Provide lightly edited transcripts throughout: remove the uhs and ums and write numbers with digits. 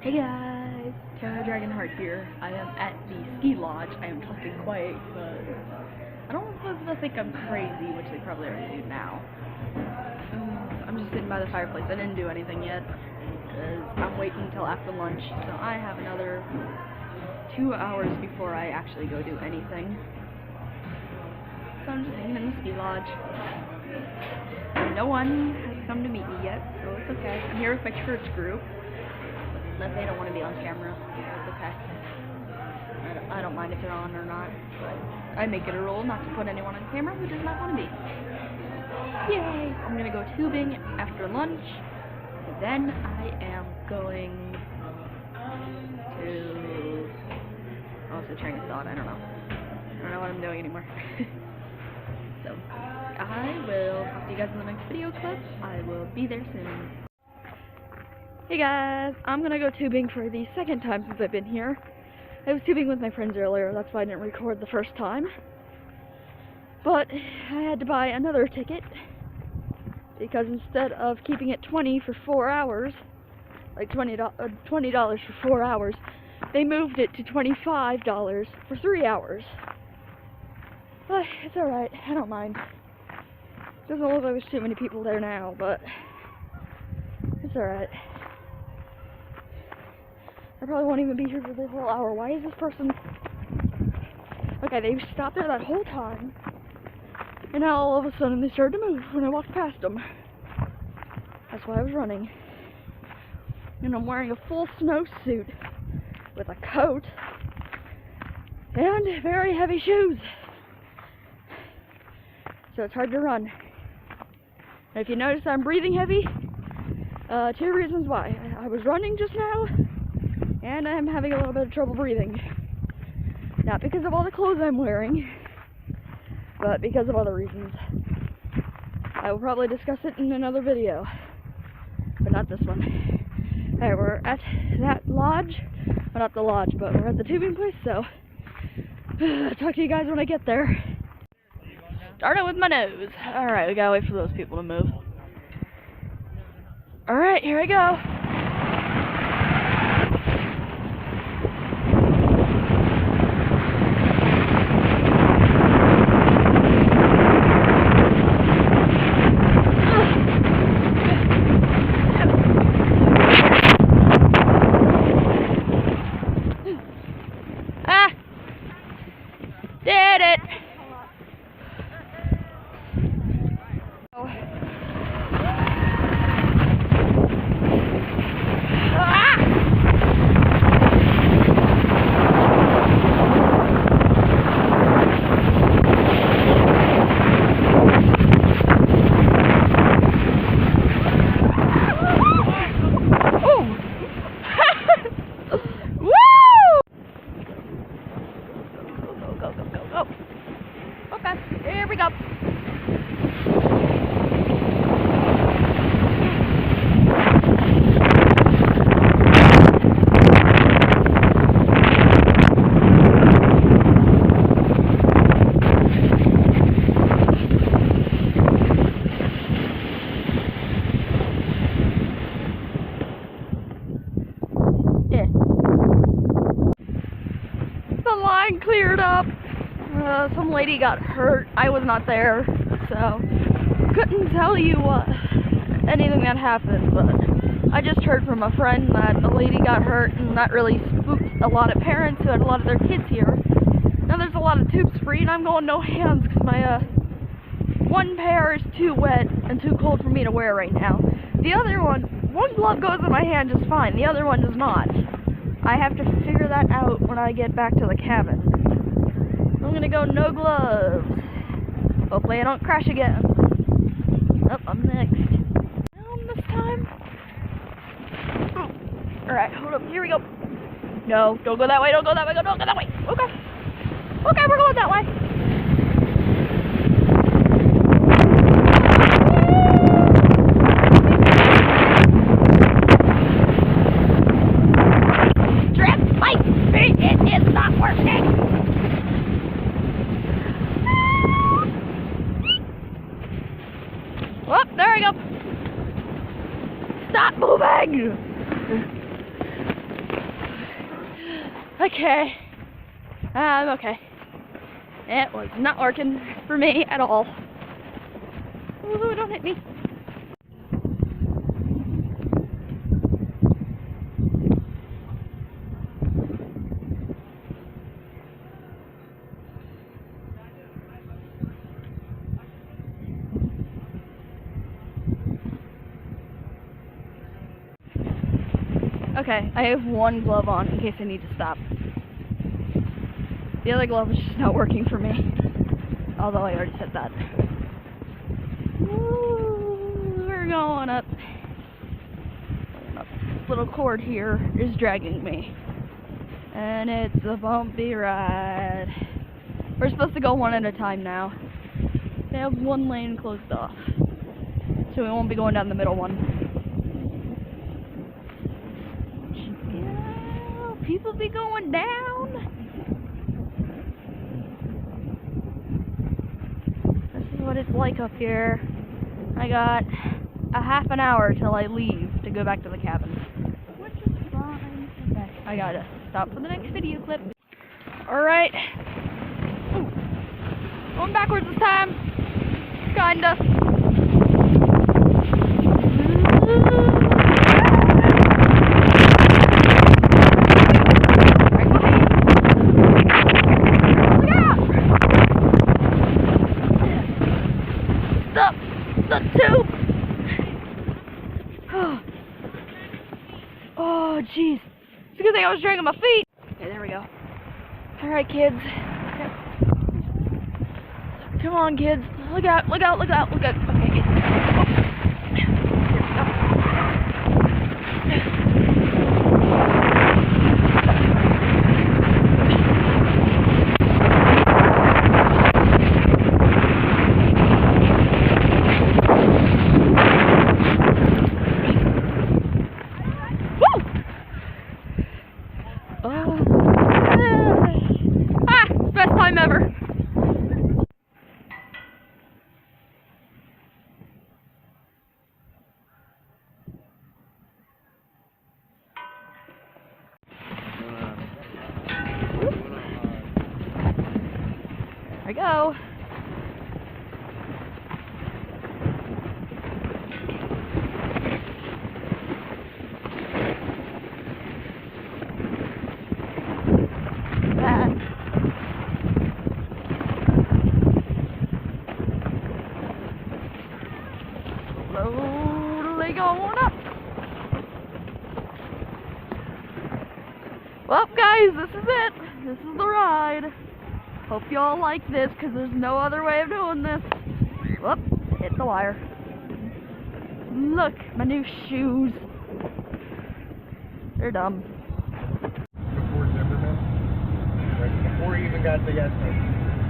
Hey guys, Tara Dragonheart here. I am at the ski lodge. I am talking quiet because I don't want people to think I'm crazy, which they probably already do now. I'm just sitting by the fireplace. I didn't do anything yet because I'm waiting until after lunch, so I have another 2 hours before I actually go do anything. So I'm just hanging in the ski lodge. No one has come to meet me yet, so it's okay. I'm here with my church group. But they don't want to be on camera, so it's okay. I don't mind if they're on or not, but I make it a rule not to put anyone on camera who does not want to be. Yay! I'm gonna go tubing after lunch, and then I am going to... Oh, it's a train of thought, I don't know what I'm doing anymore. So, I will talk to you guys in the next video clip. I will be there soon. Hey guys, I'm gonna go tubing for the second time since I've been here. I was tubing with my friends earlier, that's why I didn't record the first time. But I had to buy another ticket because instead of keeping it $20 for 4 hours, like $20 for 4 hours, they moved it to $25 for 3 hours. But it's alright, I don't mind. Doesn't look like there's too many people there now, but it's alright. I probably won't even be here for the whole hour. Why is this person... Okay, they stopped there that whole time. And now all of a sudden they started to move when I walked past them. That's why I was running. And I'm wearing a full snowsuit with a coat and very heavy shoes. So it's hard to run. And if you notice I'm breathing heavy, 2 reasons why. I was running just now, and I'm having a little bit of trouble breathing. Not because of all the clothes I'm wearing, but because of other reasons. I will probably discuss it in another video, but not this one. Alright, we're at that lodge. Well, not the lodge, but we're at the tubing place, so I'll talk to you guys when I get there. Starting with my nose. Alright, we gotta wait for those people to move. Alright, here I go. Did it! Okay, here we go. Yeah. The line cleared up. Some lady got hurt. I was not there, so couldn't tell you anything that happened, but I just heard from a friend that a lady got hurt, and that really spooked a lot of parents who had a lot of their kids here. Now there's a lot of tubes free, and I'm going no hands because my one pair is too wet and too cold for me to wear right now. The other one glove goes in my hand just fine, the other one does not. I have to figure that out when I get back to the cabin. I'm gonna go no gloves. Hopefully I don't crash again. Oh, I'm next. Down this time. Oh. Alright, hold up. Here we go. No, don't go that way. Don't go that way. Don't go that way. Okay. Okay, we're going that way. Drip light. It is not working. Oh, there we go. Stop moving! Okay. I'm okay. It was not working for me at all. Ooh, don't hit me. Okay, I have one glove on in case I need to stop. The other glove is just not working for me. Although I already said that. Ooh, we're going up. This little cord here is dragging me. And it's a bumpy ride. We're supposed to go one at a time now. They have one lane closed off. So we won't be going down the middle one. Yeah, people be going down. This is what it's like up here. I got a half an hour till I leave to go back to the cabin. Which is fine. Okay, I gotta stop for the next video clip. Alright. Going backwards this time. Kinda. The tube. Oh, jeez. It's a good thing I was dragging my feet. Okay, there we go. Alright, kids. Come on, kids. Look out, look out, look out, look out. Okay, kids. Best time ever. There we go. Slowly going up. Well, guys, this is it. This is the ride. Hope y'all like this, because there's no other way of doing this. Whoop, hit the wire. Look, my new shoes. They're dumb. Before he even got to the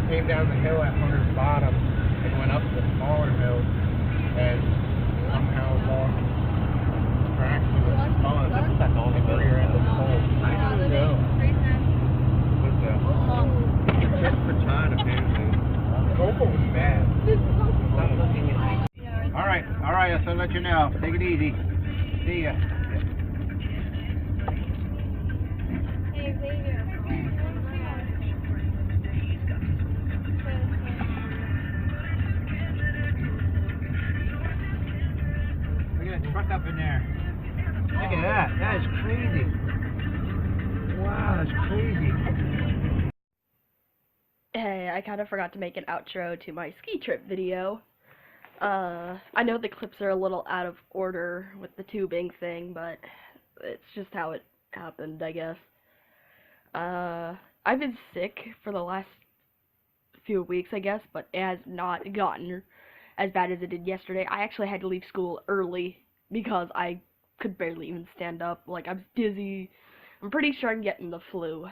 came down the hill at Hunter's Bottom and went up the smaller hill and somehow lost track to the sun. That's all the rear end of the pole. I don't know. What's that? Just for time, apparently. Coco was bad. Stop looking at me. Alright, so I'll let you know. Take it easy. See ya. Hey, Xavier. Truck up in there. Look at that. That is crazy. Wow, that's crazy. Hey, I kind of forgot to make an outro to my ski trip video. I know the clips are a little out of order with the tubing thing, but it's just how it happened, I guess. I've been sick for the last few weeks, I guess, but it has not gotten as bad as it did yesterday. I actually had to leave school early because I could barely even stand up. Like, I was dizzy. I'm pretty sure I'm getting the flu.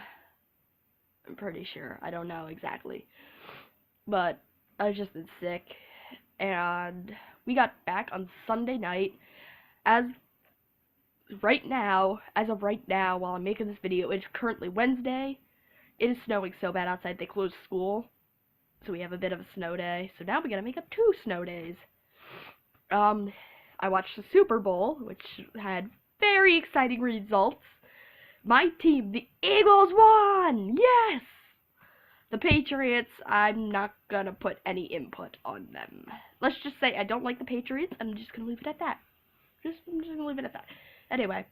I'm pretty sure. I don't know exactly. But I've just been sick. And we got back on Sunday night. As of right now, while I'm making this video, it's currently Wednesday. It is snowing so bad outside they closed school. So we have a bit of a snow day. So now we gotta make up 2 snow days. I watched the Super Bowl, which had very exciting results. My team, the Eagles, won! Yes! The Patriots, I'm not gonna put any input on them. Let's just say I don't like the Patriots. I'm just gonna leave it at that. I'm just gonna leave it at that. Anyway,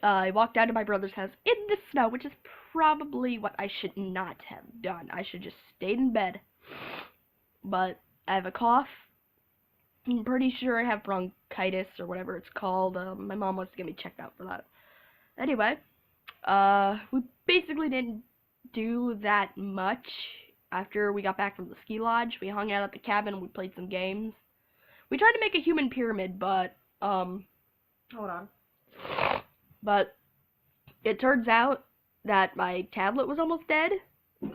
I walked down to my brother's house in the snow, which is probably what I should not have done. I should just stayed in bed. But I have a cough. I'm pretty sure I have bronchitis or whatever it's called. My mom wants to get me checked out for that. Anyway, we basically didn't do that much after we got back from the ski lodge. We hung out at the cabin, we played some games. We tried to make a human pyramid, but, hold on. But it turns out that my tablet was almost dead,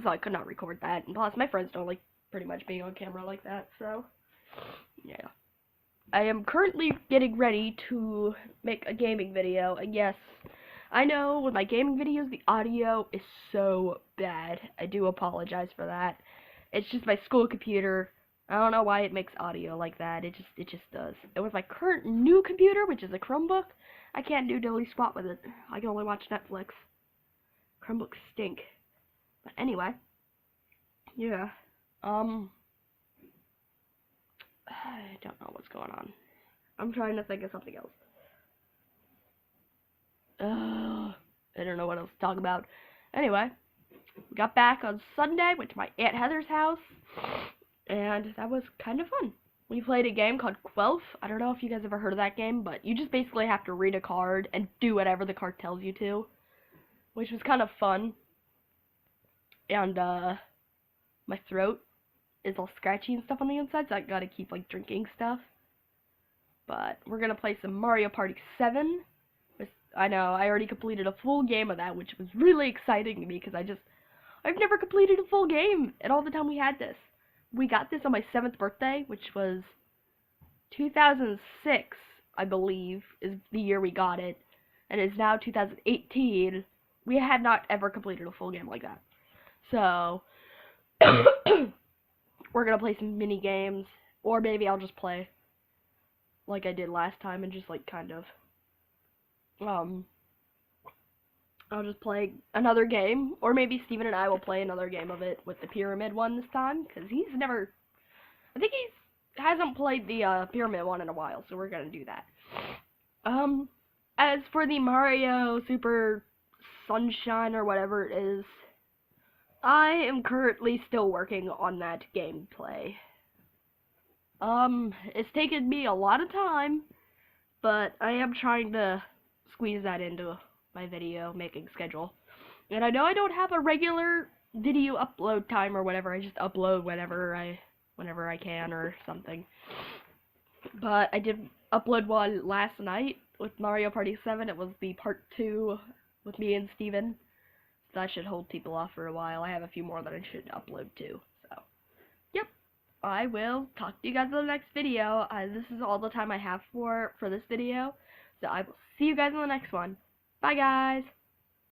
so I could not record that. And plus, my friends don't like pretty much being on camera like that, so, yeah. I am currently getting ready to make a gaming video, and yes, I know with my gaming videos, the audio is so bad. I do apologize for that. It's just my school computer. I don't know why it makes audio like that. It just does. And with my current new computer, which is a Chromebook, I can't do diddly squat with it. I can only watch Netflix. Chromebooks stink. But anyway, yeah. I don't know what's going on. I'm trying to think of something else. I don't know what else to talk about. Anyway, we got back on Sunday, went to my Aunt Heather's house, and that was kind of fun. We played a game called Quelf. I don't know if you guys ever heard of that game, but you just basically have to read a card and do whatever the card tells you to, which was kind of fun. And, my throat is all scratchy and stuff on the inside, so I gotta keep, like, drinking stuff. But we're gonna play some Mario Party 7. I know, I already completed a full game of that, which was really exciting to me, because I've never completed a full game in all the time we had this. We got this on my 7th birthday, which was 2006, I believe, is the year we got it, and it's now 2018. We had not ever completed a full game like that. So, we're gonna play some mini games, or maybe I'll just play like I did last time and just, like, kind of, I'll just play another game, or maybe Steven and I will play another game of it with the pyramid one this time, because he's never, I think hasn't played the, pyramid one in a while, so we're gonna do that. As for the Mario Super Sunshine, or whatever it is, I am currently still working on that gameplay. It's taken me a lot of time, but I am trying to squeeze that into my video making schedule. And I know I don't have a regular video upload time or whatever. I just upload whenever I can or something. But I did upload one last night with Mario Party 7. It was the part 2 with me and Steven. So that should hold people off for a while. I have a few more that I should upload too. So, yep. I will talk to you guys in the next video. This is all the time I have for this video. So I will see you guys in the next one. Bye, guys.